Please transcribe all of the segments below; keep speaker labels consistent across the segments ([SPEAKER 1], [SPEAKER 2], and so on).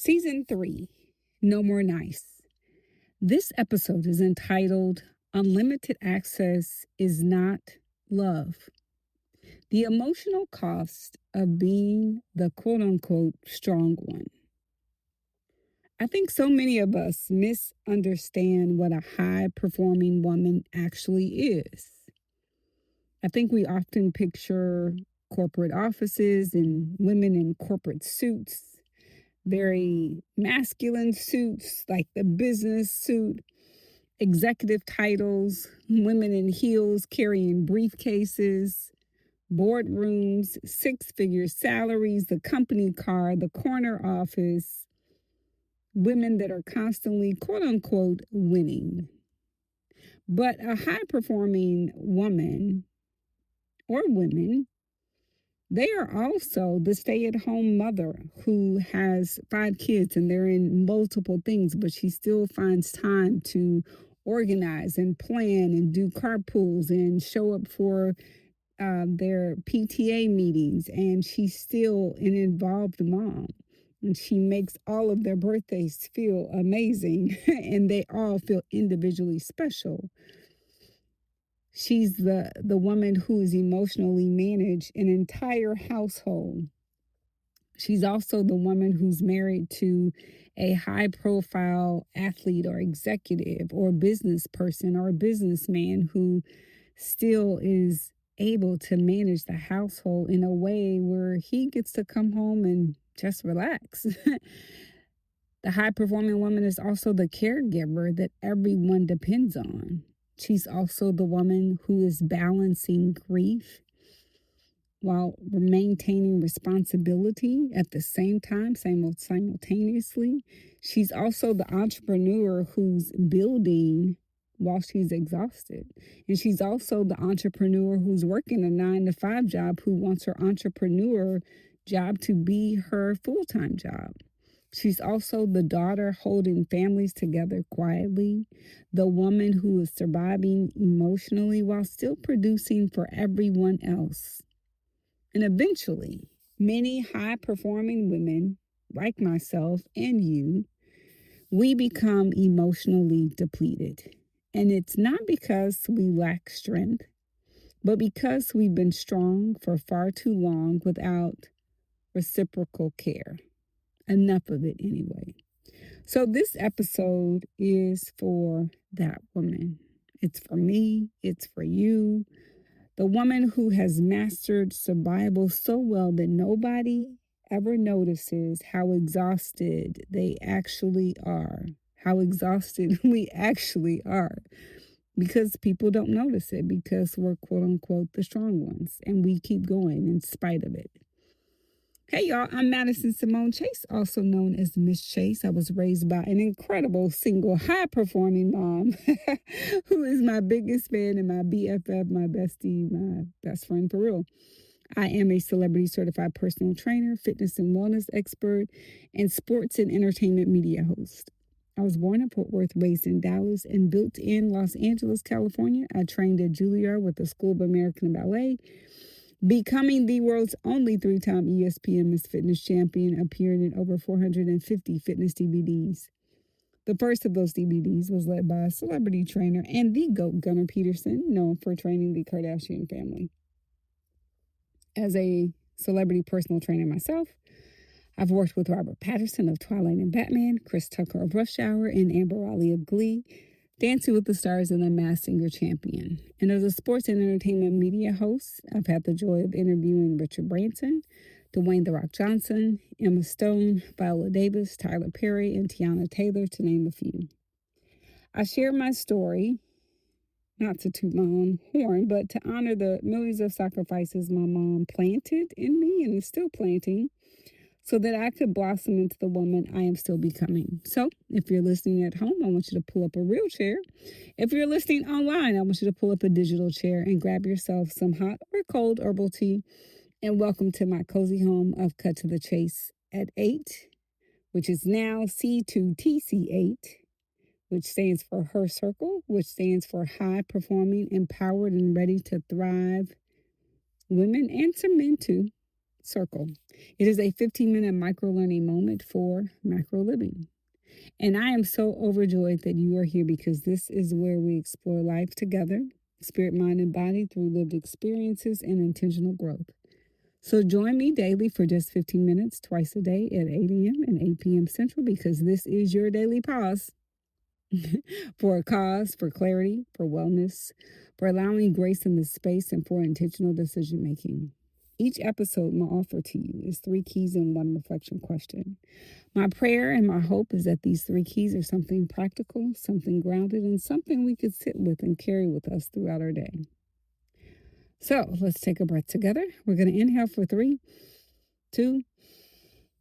[SPEAKER 1] Season 3, No More Nice. This episode is entitled Unlimited Access is Not Love. The emotional cost of being the quote-unquote strong one. I think so many of us misunderstand what a high-performing woman actually is. I think we often picture corporate offices and women in corporate suits, very masculine suits like the business suit, executive titles, women in heels carrying briefcases, boardrooms, six-figure salaries, the company car, the corner office, women that are constantly, quote unquote, winning. But a high-performing woman or women, they are also the stay-at-home mother who has 5 kids and they're in multiple things, but she still finds time to organize and plan and do carpools and show up for their PTA meetings. And she's still an involved mom. And she makes all of their birthdays feel amazing and they all feel individually special. She's the woman who is emotionally managed an entire household. She's also the woman who's married to a high-profile athlete or executive or business person or businessman who still is able to manage the household in a way where he gets to come home and just relax. The high-performing woman is also the caregiver that everyone depends on. She's also the woman who is balancing grief while maintaining responsibility at the same time, simultaneously. She's also the entrepreneur who's building while she's exhausted. And she's also the entrepreneur who's working a 9-to-5 job who wants her entrepreneur job to be her full-time job. She's also the daughter holding families together quietly, the woman who is surviving emotionally while still producing for everyone else. And eventually, many high-performing women, like myself and you, we become emotionally depleted. And it's not because we lack strength, but because we've been strong for far too long without reciprocal care. Enough of it anyway. So this episode is for that woman. It's for me. It's for you. The woman who has mastered survival so well that nobody ever notices how exhausted they actually are. How exhausted we actually are. Because people don't notice it because we're quote unquote the strong ones. And we keep going in spite of it. Hey y'all, I'm Madison Samone Chase, also known as Miss Chase. I was raised by an incredible single high-performing mom who is my biggest fan and my BFF, my bestie, my best friend for real. I am a celebrity certified personal trainer, fitness and wellness expert, and sports and entertainment media host. I was born in Fort Worth, raised in Dallas, and built in Los Angeles, California. I trained at H.E.R with the School of American Ballet, becoming the world's only 3-time ESPN Miss Fitness champion, appearing in over 450 fitness DVDs. The first of those DVDs was led by a celebrity trainer and the GOAT Gunnar Peterson, known for training the Kardashian family. As a celebrity personal trainer myself, I've worked with Robert Pattinson of Twilight and Batman, Chris Tucker of Rush Hour, and Amber Raleigh of Glee, Dancing with the Stars, and the Masked Singer champion. And as a sports and entertainment media host, I've had the joy of interviewing Richard Branson, Dwayne "The Rock" Johnson, Emma Stone, Viola Davis, Tyler Perry, and Tiana Taylor, to name a few. I share my story, not to toot my own horn, but to honor the millions of sacrifices my mom planted in me and is still planting, so that I could blossom into the woman I am still becoming. So if you're listening at home, I want you to pull up a real chair. If you're listening online, I want you to pull up a digital chair and grab yourself some hot or cold herbal tea. And welcome to my cozy home of Cut to the Chase at 8, which is now C2TC8, which stands for Her Circle, which stands for high performing, empowered, and ready to thrive women and some men too. circle. It is a 15-minute micro-learning moment for macro living. And I am so overjoyed that you are here because this is where we explore life together, spirit, mind, and body through lived experiences and intentional growth. So join me daily for just 15 minutes twice a day at 8 a.m. and 8 p.m. Central because this is your daily pause for a cause, for clarity, for wellness, for allowing grace in the space, and for intentional decision making. Each episode, my offer to you is 3 keys and 1 reflection question. My prayer and my hope is that these 3 keys are something practical, something grounded, and something we could sit with and carry with us throughout our day. So let's take a breath together. We're going to inhale for 3, 2,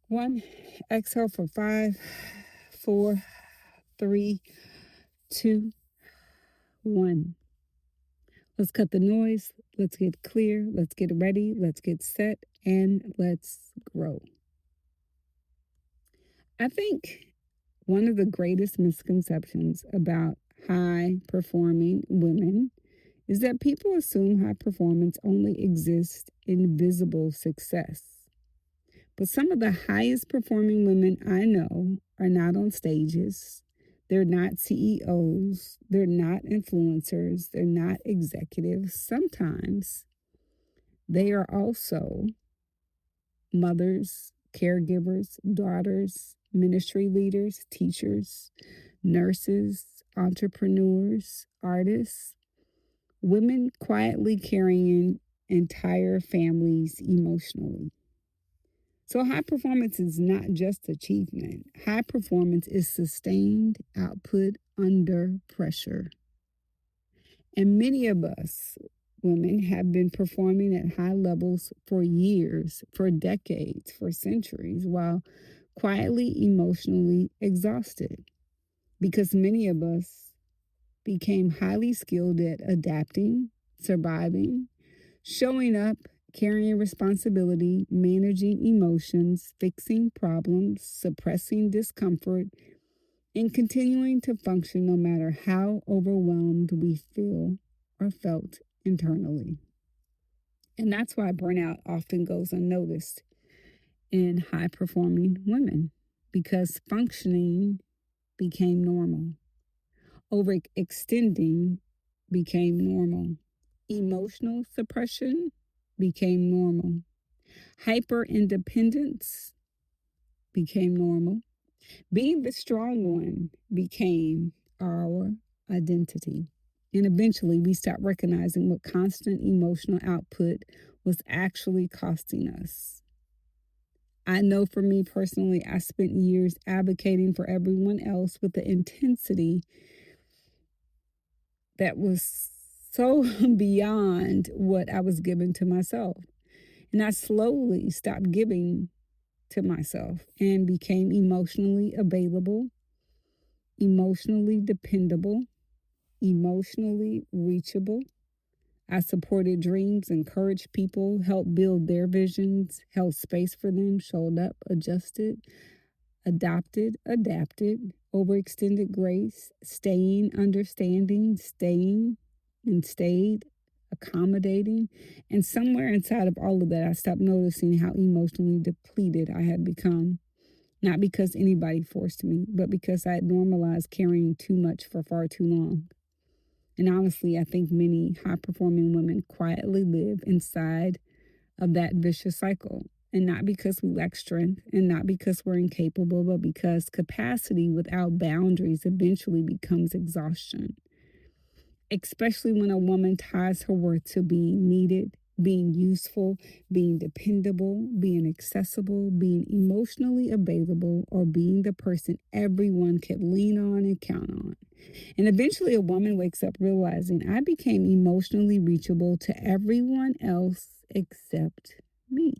[SPEAKER 1] 1. Exhale for 5, 4, 3, 2, 1. Let's cut the noise. Let's get clear. Let's get ready. Let's get set. And let's grow. I think one of the greatest misconceptions about high performing women is that people assume high performance only exists in visible success. But some of the highest performing women I know are not on stages. They're not CEOs. They're not influencers. They're not executives. Sometimes they are also mothers, caregivers, daughters, ministry leaders, teachers, nurses, entrepreneurs, artists, women quietly carrying entire families emotionally. So high performance is not just achievement. High performance is sustained output under pressure. And many of us women have been performing at high levels for years, for decades, for centuries, while quietly emotionally exhausted. Because many of us became highly skilled at adapting, surviving, showing up, carrying responsibility, managing emotions, fixing problems, suppressing discomfort, and continuing to function no matter how overwhelmed we feel or felt internally. And that's why burnout often goes unnoticed in high performing women because functioning became normal. Overextending became normal. Emotional suppression became normal. Hyper independence became normal. Being the strong one became our identity. And eventually we stopped recognizing what constant emotional output was actually costing us. I know for me personally, I spent years advocating for everyone else with the intensity that was so beyond what I was giving to myself. And I slowly stopped giving to myself and became emotionally available, emotionally dependable, emotionally reachable. I supported dreams, encouraged people, helped build their visions, held space for them, showed up, adjusted, adopted, adapted, overextended grace, staying, understanding, staying, and stayed, accommodating. And somewhere inside of all of that, I stopped noticing how emotionally depleted I had become. Not because anybody forced me, but because I had normalized carrying too much for far too long. And honestly, I think many high performing women quietly live inside of that vicious cycle. And not because we lack strength and not because we're incapable, but because capacity without boundaries eventually becomes exhaustion. Especially when a woman ties her worth to being needed, being useful, being dependable, being accessible, being emotionally available, or being the person everyone can lean on and count on. And eventually a woman wakes up realizing I became emotionally reachable to everyone else except me.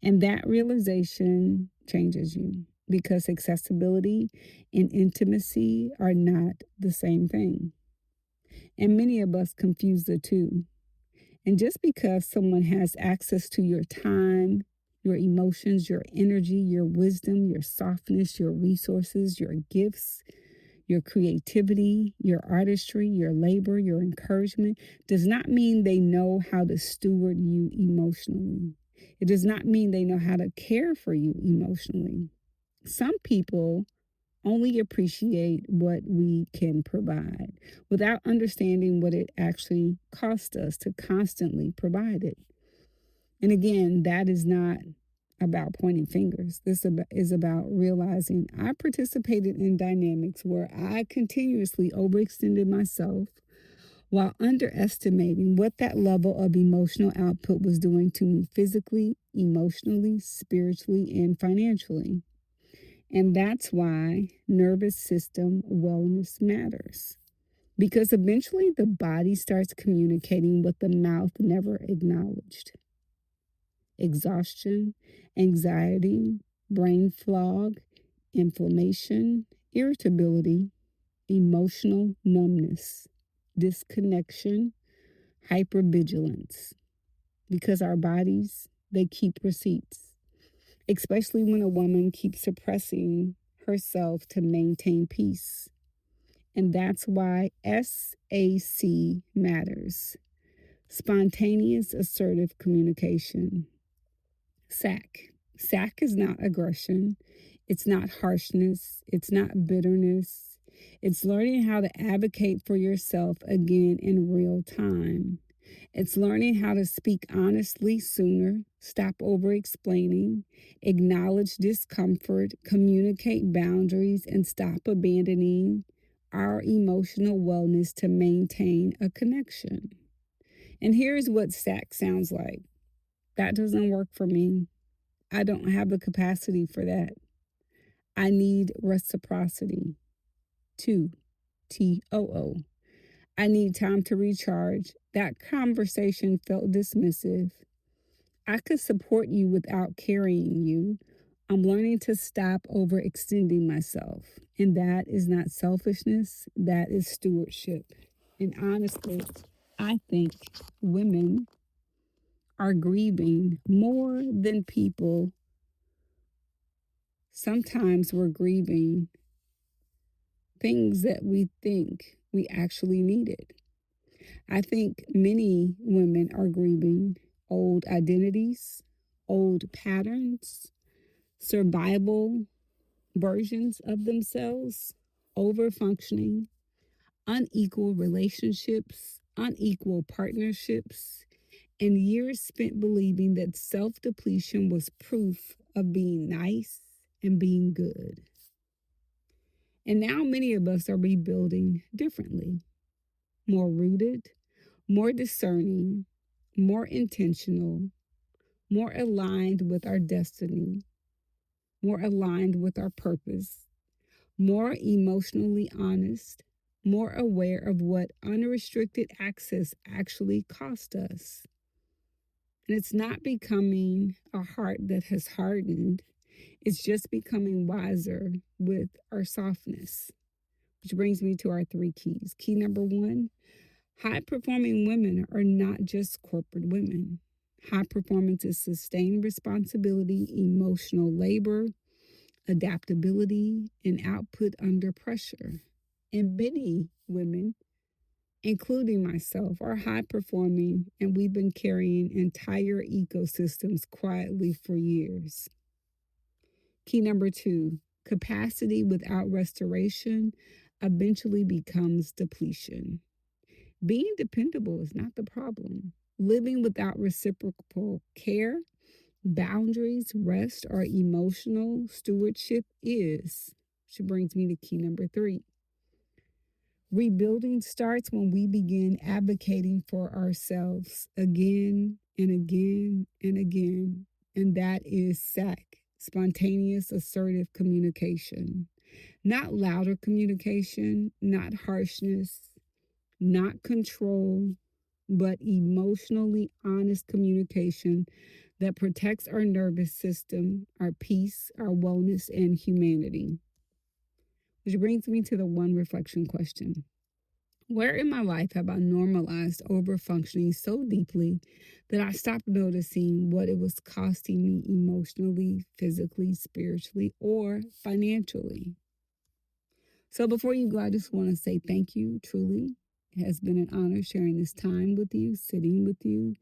[SPEAKER 1] And that realization changes you because accessibility and intimacy are not the same thing. And many of us confuse the two. And just because someone has access to your time, your emotions, your energy, your wisdom, your softness, your resources, your gifts, your creativity, your artistry, your labor, your encouragement, does not mean they know how to steward you emotionally. It does not mean they know how to care for you emotionally. Some people only appreciate what we can provide without understanding what it actually costs us to constantly provide it. And again, that is not about pointing fingers. This is about realizing I participated in dynamics where I continuously overextended myself while underestimating what that level of emotional output was doing to me physically, emotionally, spiritually, and financially. And that's why nervous system wellness matters. Because eventually the body starts communicating what the mouth never acknowledged. Exhaustion, anxiety, brain fog, inflammation, irritability, emotional numbness, disconnection, hypervigilance. Because our bodies, they keep receipts, especially when a woman keeps suppressing herself to maintain peace. And that's why SAC matters. Spontaneous assertive communication. SAC. SAC is not aggression. It's not harshness. It's not bitterness. It's learning how to advocate for yourself again in real time. It's learning how to speak honestly sooner, stop over explaining, acknowledge discomfort, communicate boundaries, and stop abandoning our emotional wellness to maintain a connection. And here's what SAC sounds like. That doesn't work for me. I don't have the capacity for that. I need reciprocity. 2, TOO. I need time to recharge. That conversation felt dismissive. I could support you without carrying you. I'm learning to stop overextending myself. And that is not selfishness, that is stewardship. And honestly, I think women are grieving more than people. Sometimes we're grieving things that we think we actually needed. I think many women are grieving old identities, old patterns, survival versions of themselves, over functioning, unequal relationships, unequal partnerships, and years spent believing that self depletion was proof of being nice and being good. And now many of us are rebuilding differently, more rooted, more discerning, more intentional, more aligned with our destiny, more aligned with our purpose, more emotionally honest, more aware of what unrestricted access actually cost us. And it's not becoming a heart that has hardened, it's just becoming wiser with our softness. Which brings me to our 3 keys. Key number 1, high performing women are not just corporate women. High performance is sustained responsibility, emotional labor, adaptability, and output under pressure. And many women, including myself, are high performing, and we've been carrying entire ecosystems quietly for years. Key number 2, capacity without restoration eventually becomes depletion. Being dependable is not the problem. Living without reciprocal care, boundaries, rest, or emotional stewardship is. Which brings me to key number 3. Rebuilding starts when we begin advocating for ourselves again and again and again. And that is SAC, spontaneous assertive communication. Not louder communication, not harshness, not control, but emotionally honest communication that protects our nervous system, our peace, our wellness, and humanity. Which brings me to the one reflection question. Where in my life have I normalized overfunctioning so deeply that I stopped noticing what it was costing me emotionally, physically, spiritually, or financially? So before you go, I just want to say thank you, truly. It has been an honor sharing this time with you, sitting with you,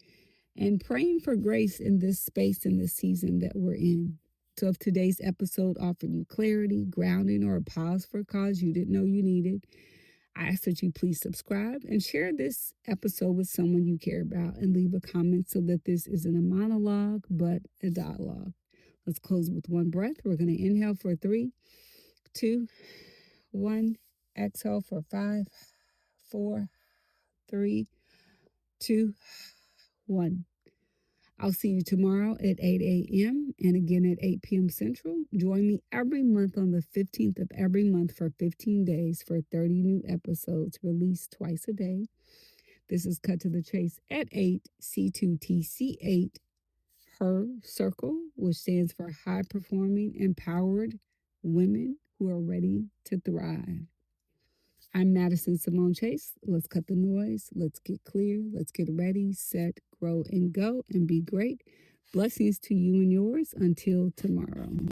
[SPEAKER 1] and praying for grace in this space, in this season that we're in. So if today's episode offered you clarity, grounding, or a pause for a cause you didn't know you needed, I ask that you please subscribe and share this episode with someone you care about, and leave a comment so that this isn't a monologue, but a dialogue. Let's close with one breath. We're going to inhale for 3, 2, 1. Exhale for 5, 4, 3, 2, 1. I'll see you tomorrow at 8 a.m. and again at 8 p.m. Central. Join me every month on the 15th of every month for 15 days for 30 new episodes released twice a day. This is Cut to the Chase at 8, C2TC8, H.E.R Circle, which stands for High Performing Empowered Women Who Are Ready to Thrive. I'm Madison Samone Chase. Let's cut the noise. Let's get clear. Let's get ready, set, grow, and go, and be great. Blessings to you and yours until tomorrow.